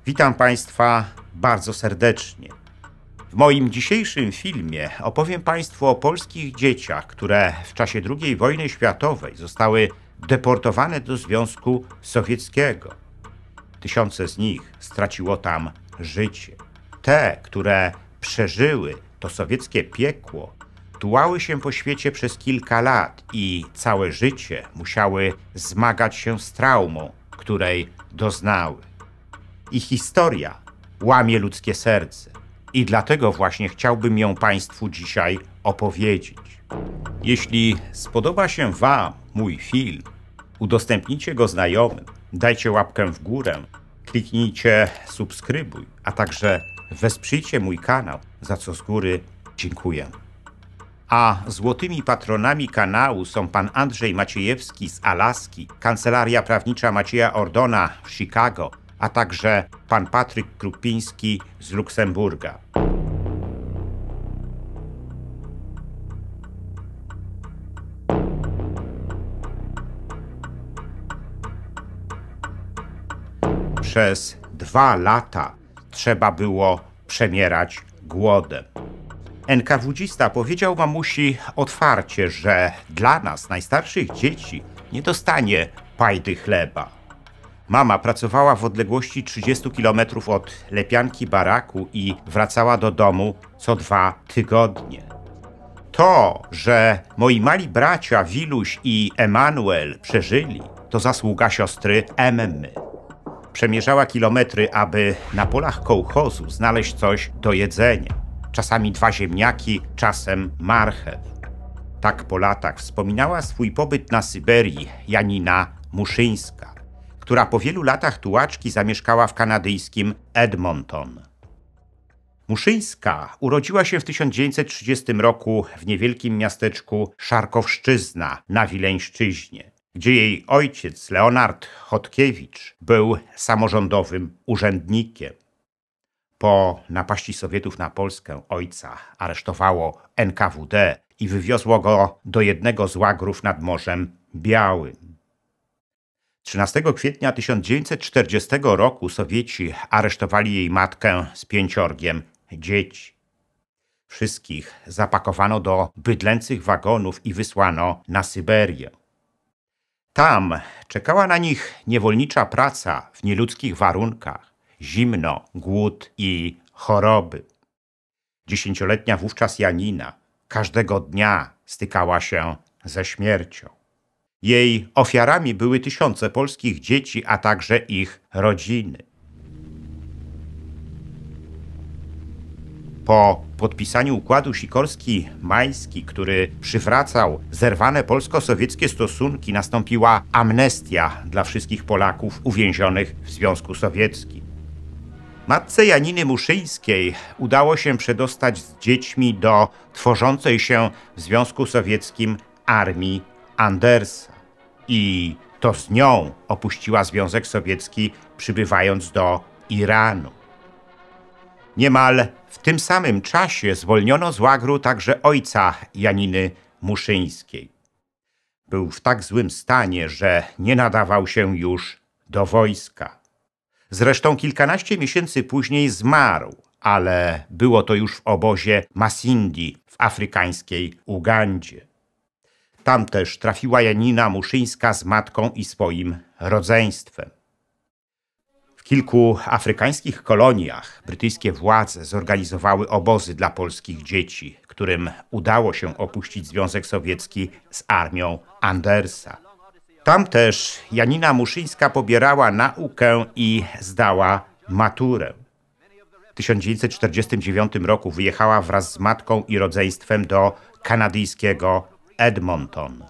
Witam Państwa bardzo serdecznie. W moim dzisiejszym filmie opowiem Państwu o polskich dzieciach, które w czasie II wojny światowej zostały deportowane do Związku Sowieckiego. Tysiące z nich straciło tam życie. Te, które przeżyły to sowieckie piekło, tułały się po świecie przez kilka lat i całe życie musiały zmagać się z traumą, której doznały. Ich historia łamie ludzkie serce i dlatego właśnie chciałbym ją Państwu dzisiaj opowiedzieć. Jeśli spodoba się Wam mój film, udostępnijcie go znajomym, dajcie łapkę w górę, kliknijcie subskrybuj, a także wesprzyjcie mój kanał, za co z góry dziękuję. A złotymi patronami kanału są pan Andrzej Maciejewski z Alaski, Kancelaria Prawnicza Macieja Ordona w Chicago, a także pan Patryk Krupiński z Luksemburga. Przez 2 lata trzeba było przemierać głodem. NKWDzista powiedział mamusi otwarcie, że dla nas, najstarszych dzieci, nie dostanie pajdy chleba. Mama pracowała w odległości 30 km od lepianki baraku i wracała do domu co 2 tygodnie. To, że moi mali bracia Wiluś i Emanuel przeżyli, to zasługa siostry Emmy. Przemierzała kilometry, aby na polach kołchozu znaleźć coś do jedzenia. Czasami 2 ziemniaki, czasem marchew. Tak po latach wspominała swój pobyt na Syberii Janina Muszyńska, która po wielu latach tułaczki zamieszkała w kanadyjskim Edmonton. Muszyńska urodziła się w 1930 roku w niewielkim miasteczku Szarkowszczyzna na Wileńszczyźnie, gdzie jej ojciec Leonard Chodkiewicz był samorządowym urzędnikiem. Po napaści Sowietów na Polskę ojca aresztowało NKWD i wywiozło go do jednego z łagrów nad Morzem Białym. 13 kwietnia 1940 roku Sowieci aresztowali jej matkę z 5 dzieci. Wszystkich zapakowano do bydlęcych wagonów i wysłano na Syberię. Tam czekała na nich niewolnicza praca w nieludzkich warunkach, zimno, głód i choroby. 10-letnia wówczas Janina każdego dnia stykała się ze śmiercią. Jej ofiarami były tysiące polskich dzieci, a także ich rodziny. Po podpisaniu układu Sikorski-Majski, który przywracał zerwane polsko-sowieckie stosunki, nastąpiła amnestia dla wszystkich Polaków uwięzionych w Związku Sowieckim. Matce Janiny Muszyńskiej udało się przedostać z dziećmi do tworzącej się w Związku Sowieckim armii Andersa. I to z nią opuściła Związek Sowiecki, przybywając do Iranu. Niemal w tym samym czasie zwolniono z łagru także ojca Janiny Muszyńskiej. Był w tak złym stanie, że nie nadawał się już do wojska. Zresztą kilkanaście miesięcy później zmarł, ale było to już w obozie Masindi w afrykańskiej Ugandzie. Tam też trafiła Janina Muszyńska z matką i swoim rodzeństwem. W kilku afrykańskich koloniach brytyjskie władze zorganizowały obozy dla polskich dzieci, którym udało się opuścić Związek Sowiecki z armią Andersa. Tam też Janina Muszyńska pobierała naukę i zdała maturę. W 1949 roku wyjechała wraz z matką i rodzeństwem do kanadyjskiego Edmonton.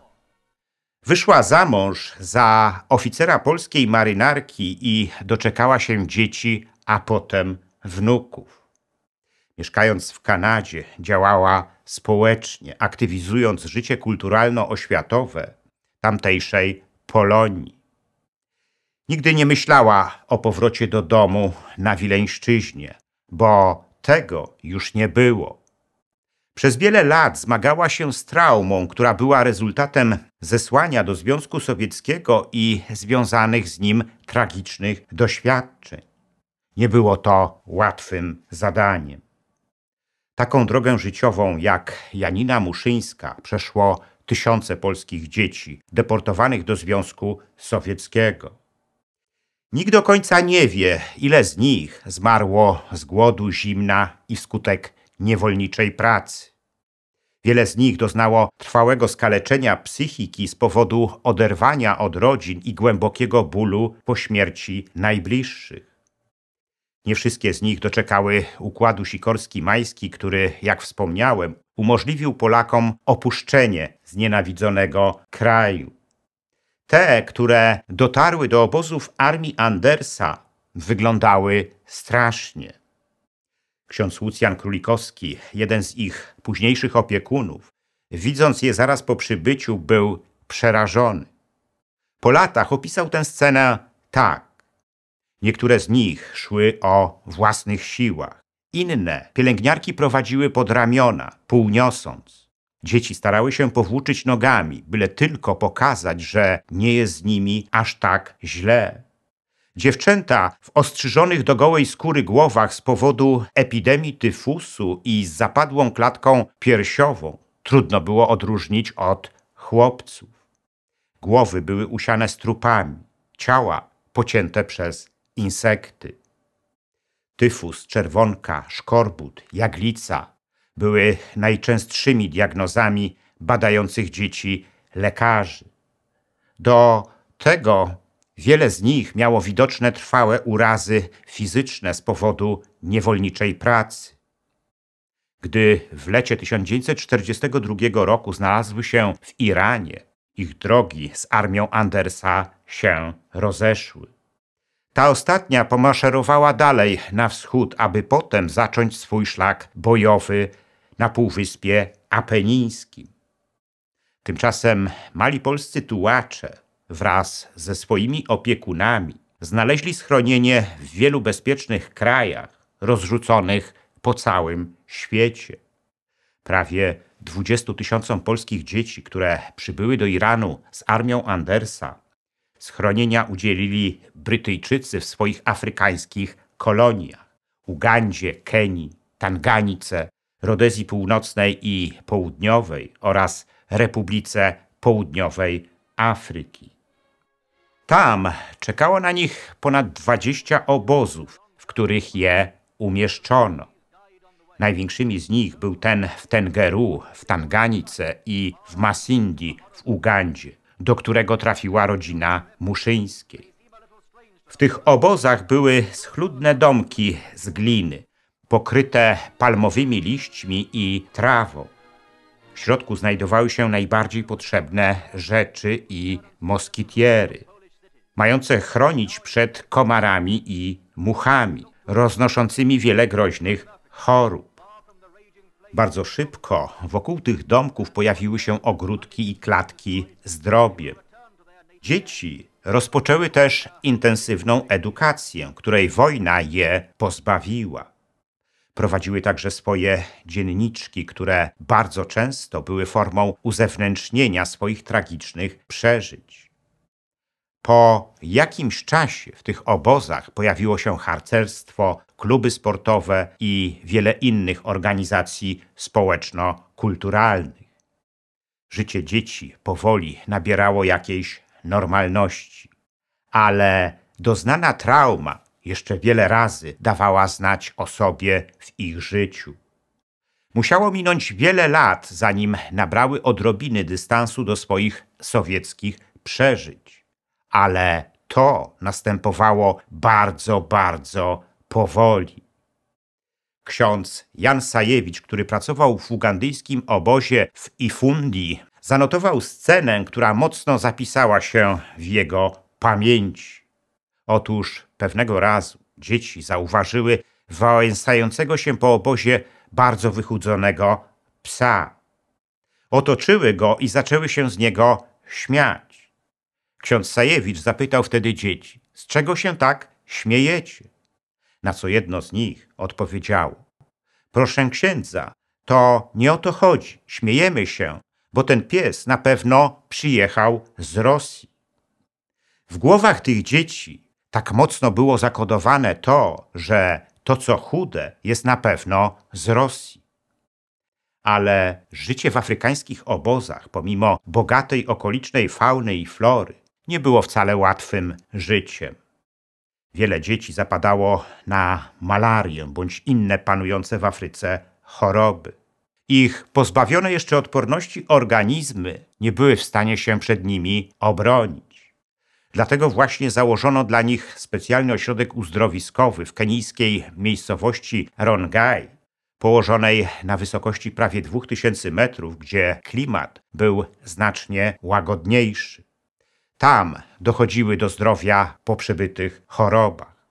Wyszła za mąż za oficera polskiej marynarki i doczekała się dzieci, a potem wnuków. Mieszkając w Kanadzie, działała społecznie, aktywizując życie kulturalno-oświatowe tamtejszej Polonii. Nigdy nie myślała o powrocie do domu na Wileńszczyźnie, bo tego już nie było. Przez wiele lat zmagała się z traumą, która była rezultatem zesłania do Związku Sowieckiego i związanych z nim tragicznych doświadczeń. Nie było to łatwym zadaniem. Taką drogę życiową jak Janina Muszyńska przeszło tysiące polskich dzieci deportowanych do Związku Sowieckiego. Nikt do końca nie wie, ile z nich zmarło z głodu, zimna i wskutek niewolniczej pracy. Wiele z nich doznało trwałego skaleczenia psychiki z powodu oderwania od rodzin i głębokiego bólu po śmierci najbliższych. Nie wszystkie z nich doczekały układu Sikorski-Majski, który, jak wspomniałem, umożliwił Polakom opuszczenie znienawidzonego kraju. Te, które dotarły do obozów armii Andersa, wyglądały strasznie. Ksiądz Lucjan Królikowski, jeden z ich późniejszych opiekunów, widząc je zaraz po przybyciu, był przerażony. Po latach opisał tę scenę tak. Niektóre z nich szły o własnych siłach. Inne pielęgniarki prowadziły pod ramiona, półniosąc. Dzieci starały się powłóczyć nogami, byle tylko pokazać, że nie jest z nimi aż tak źle. Dziewczęta w ostrzyżonych do gołej skóry głowach z powodu epidemii tyfusu i z zapadłą klatką piersiową trudno było odróżnić od chłopców. Głowy były usiane strupami, ciała pocięte przez insekty. Tyfus, czerwonka, szkorbut, jaglica były najczęstszymi diagnozami badających dzieci lekarzy. Do tego wiele z nich miało widoczne trwałe urazy fizyczne z powodu niewolniczej pracy. Gdy w lecie 1942 roku znalazły się w Iranie, ich drogi z armią Andersa się rozeszły. Ta ostatnia pomaszerowała dalej na wschód, aby potem zacząć swój szlak bojowy na Półwyspie Apenińskim. Tymczasem mali polscy tułacze wraz ze swoimi opiekunami znaleźli schronienie w wielu bezpiecznych krajach rozrzuconych po całym świecie. Prawie 20 000 polskich dzieci, które przybyły do Iranu z armią Andersa, schronienia udzielili Brytyjczycy w swoich afrykańskich koloniach – Ugandzie, Kenii, Tanganice, Rodezji Północnej i Południowej oraz Republice Południowej Afryki. Tam czekało na nich ponad 20 obozów, w których je umieszczono. Największymi z nich był ten w Tengeru, w Tanganice i w Masindi w Ugandzie, do którego trafiła rodzina Muszyńskiej. W tych obozach były schludne domki z gliny, pokryte palmowymi liśćmi i trawą. W środku znajdowały się najbardziej potrzebne rzeczy i moskitiery, mające chronić przed komarami i muchami, roznoszącymi wiele groźnych chorób. Bardzo szybko wokół tych domków pojawiły się ogródki i klatki z drobiem. Dzieci rozpoczęły też intensywną edukację, której wojna je pozbawiła. Prowadziły także swoje dzienniczki, które bardzo często były formą uzewnętrznienia swoich tragicznych przeżyć. Po jakimś czasie w tych obozach pojawiło się harcerstwo, kluby sportowe i wiele innych organizacji społeczno-kulturalnych. Życie dzieci powoli nabierało jakiejś normalności, ale doznana trauma jeszcze wiele razy dawała znać o sobie w ich życiu. Musiało minąć wiele lat, zanim nabrały odrobiny dystansu do swoich sowieckich przeżyć. Ale to następowało bardzo, bardzo powoli. Ksiądz Jan Sajewicz, który pracował w ugandyjskim obozie w Ifundi, zanotował scenę, która mocno zapisała się w jego pamięci. Otóż pewnego razu dzieci zauważyły wałęsającego się po obozie bardzo wychudzonego psa. Otoczyły go i zaczęły się z niego śmiać. Ksiądz Sajewicz zapytał wtedy dzieci, z czego się tak śmiejecie? Na co jedno z nich odpowiedziało, proszę księdza, to nie o to chodzi, śmiejemy się, bo ten pies na pewno przyjechał z Rosji. W głowach tych dzieci Tak mocno było zakodowane to, że to, co chude, jest na pewno z Rosji. Ale życie w afrykańskich obozach, pomimo bogatej okolicznej fauny i flory, nie było wcale łatwym życiem. Wiele dzieci zapadało na malarię bądź inne panujące w Afryce choroby. Ich pozbawione jeszcze odporności organizmy nie były w stanie się przed nimi obronić. Dlatego właśnie założono dla nich specjalny ośrodek uzdrowiskowy w kenijskiej miejscowości Rongai, położonej na wysokości prawie 2000 metrów, gdzie klimat był znacznie łagodniejszy. Tam dochodziły do zdrowia po przebytych chorobach.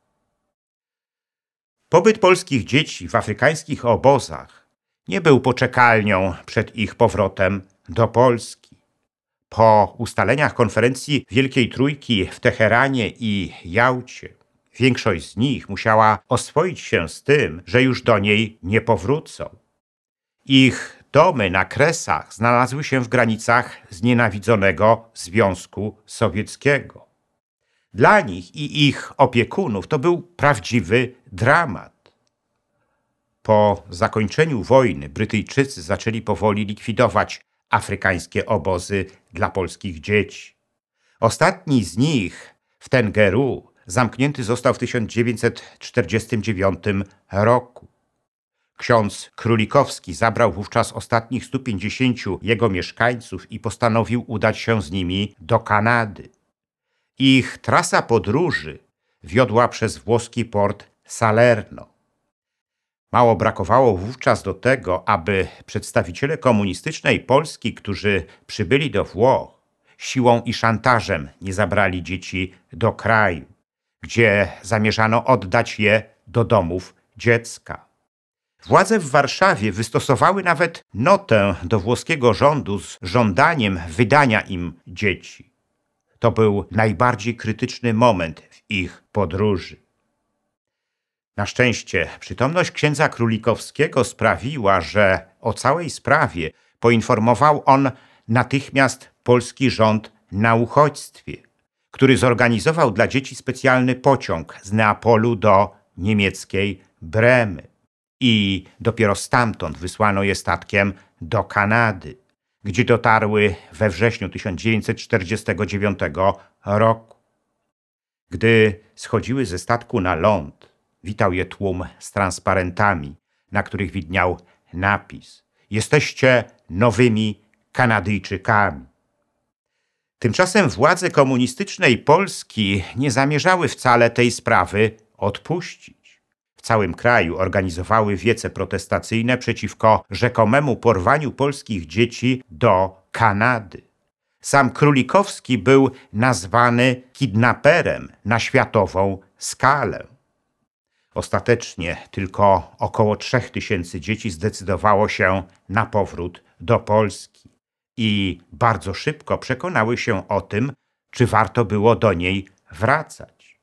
Pobyt polskich dzieci w afrykańskich obozach nie był poczekalnią przed ich powrotem do Polski. Po ustaleniach konferencji Wielkiej Trójki w Teheranie i Jałcie, większość z nich musiała oswoić się z tym, że już do niej nie powrócą. Ich domy na Kresach znalazły się w granicach znienawidzonego Związku Sowieckiego. Dla nich i ich opiekunów to był prawdziwy dramat. Po zakończeniu wojny Brytyjczycy zaczęli powoli likwidować afrykańskie obozy dla polskich dzieci. Ostatni z nich w Tengeru zamknięty został w 1949 roku. Ksiądz Królikowski zabrał wówczas ostatnich 150 jego mieszkańców i postanowił udać się z nimi do Kanady. Ich trasa podróży wiodła przez włoski port Salerno. Mało brakowało wówczas do tego, aby przedstawiciele komunistycznej Polski, którzy przybyli do Włoch, siłą i szantażem nie zabrali dzieci do kraju, gdzie zamierzano oddać je do domów dziecka. Władze w Warszawie wystosowały nawet notę do włoskiego rządu z żądaniem wydania im dzieci. To był najbardziej krytyczny moment w ich podróży. Na szczęście przytomność księdza Królikowskiego sprawiła, że o całej sprawie poinformował on natychmiast polski rząd na uchodźstwie, który zorganizował dla dzieci specjalny pociąg z Neapolu do niemieckiej Bremy. I dopiero stamtąd wysłano je statkiem do Kanady, gdzie dotarły we wrześniu 1949 roku. Gdy schodziły ze statku na ląd, witał je tłum z transparentami, na których widniał napis: „Jesteście nowymi Kanadyjczykami”. Tymczasem władze komunistycznej Polski nie zamierzały wcale tej sprawy odpuścić. W całym kraju organizowały wiece protestacyjne przeciwko rzekomemu porwaniu polskich dzieci do Kanady. Sam Królikowski był nazwany kidnaperem na światową skalę. Ostatecznie tylko około 3000 dzieci zdecydowało się na powrót do Polski i bardzo szybko przekonały się o tym, czy warto było do niej wracać.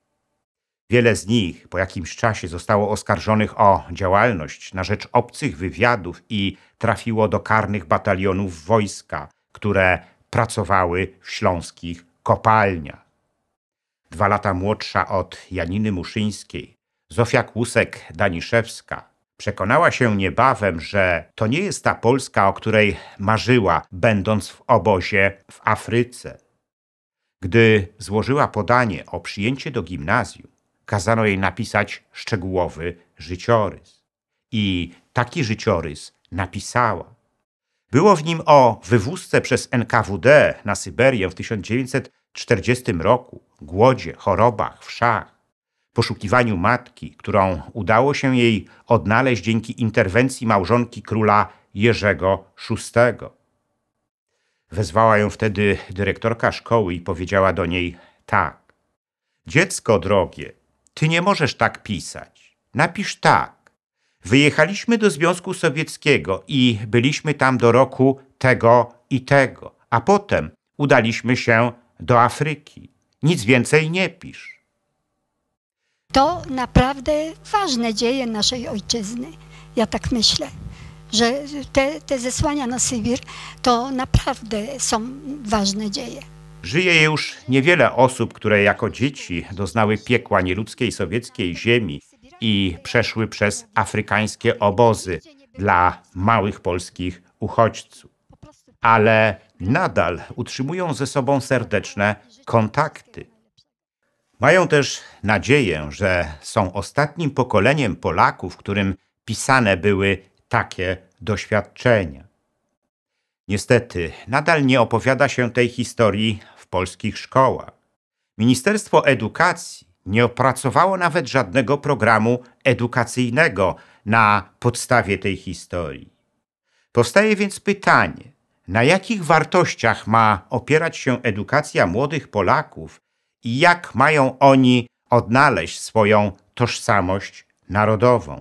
Wiele z nich po jakimś czasie zostało oskarżonych o działalność na rzecz obcych wywiadów i trafiło do karnych batalionów wojska, które pracowały w śląskich kopalniach. 2 lata młodsza od Janiny Muszyńskiej, Zofia Kłusek-Daniszewska przekonała się niebawem, że to nie jest ta Polska, o której marzyła, będąc w obozie w Afryce. Gdy złożyła podanie o przyjęcie do gimnazjum, kazano jej napisać szczegółowy życiorys. I taki życiorys napisała. Było w nim o wywózce przez NKWD na Syberię w 1940 roku, głodzie, chorobach, wszach, poszukiwaniu matki, którą udało się jej odnaleźć dzięki interwencji małżonki króla Jerzego VI. Wezwała ją wtedy dyrektorka szkoły i powiedziała do niej tak: „Dziecko drogie, ty nie możesz tak pisać. Napisz tak. Wyjechaliśmy do Związku Sowieckiego i byliśmy tam do roku tego i tego, a potem udaliśmy się do Afryki. Nic więcej nie pisz”. To naprawdę ważne dzieje naszej ojczyzny. Ja tak myślę, że te zesłania na Sybir to naprawdę są ważne dzieje. Żyje już niewiele osób, które jako dzieci doznały piekła nieludzkiej sowieckiej ziemi i przeszły przez afrykańskie obozy dla małych polskich uchodźców. Ale nadal utrzymują ze sobą serdeczne kontakty. Mają też nadzieję, że są ostatnim pokoleniem Polaków, którym pisane były takie doświadczenia. Niestety, nadal nie opowiada się tej historii w polskich szkołach. Ministerstwo Edukacji nie opracowało nawet żadnego programu edukacyjnego na podstawie tej historii. Powstaje więc pytanie, na jakich wartościach ma opierać się edukacja młodych Polaków i jak mają oni odnaleźć swoją tożsamość narodową.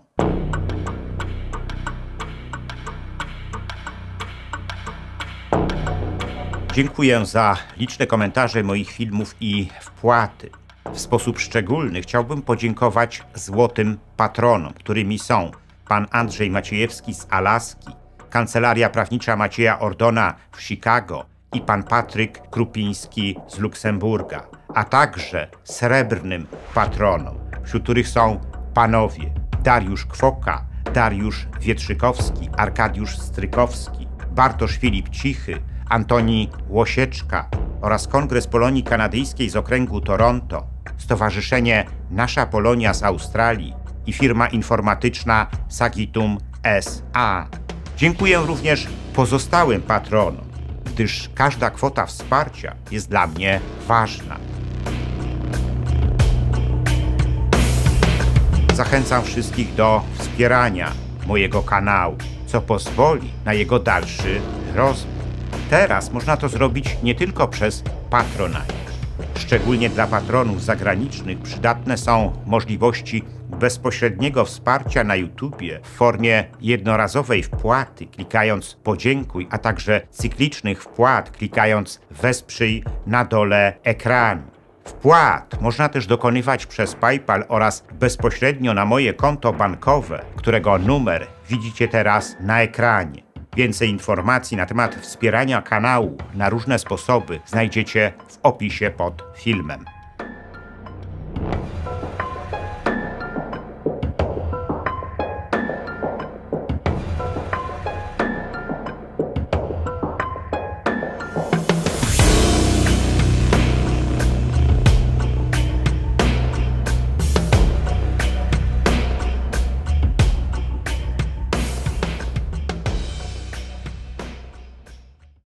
Dziękuję za liczne komentarze moich filmów i wpłaty. W sposób szczególny chciałbym podziękować złotym patronom, którymi są pan Andrzej Maciejewski z Alaski, Kancelaria Prawnicza Macieja Ordona w Chicago i pan Patryk Krupiński z Luksemburga, a także srebrnym patronom, wśród których są panowie Dariusz Kwoka, Dariusz Wietrzykowski, Arkadiusz Strykowski, Bartosz Filip Cichy, Antoni Łosieczka oraz Kongres Polonii Kanadyjskiej z okręgu Toronto, Stowarzyszenie Nasza Polonia z Australii i firma informatyczna Sagitum S.A. Dziękuję również pozostałym patronom, gdyż każda kwota wsparcia jest dla mnie ważna. Zachęcam wszystkich do wspierania mojego kanału, co pozwoli na jego dalszy rozwój. Teraz można to zrobić nie tylko przez Patronite. Szczególnie dla patronów zagranicznych przydatne są możliwości bezpośredniego wsparcia na YouTubie w formie jednorazowej wpłaty, klikając podziękuj, a także cyklicznych wpłat, klikając wesprzyj na dole ekranu. Wpłat można też dokonywać przez PayPal oraz bezpośrednio na moje konto bankowe, którego numer widzicie teraz na ekranie. Więcej informacji na temat wspierania kanału na różne sposoby znajdziecie w opisie pod filmem.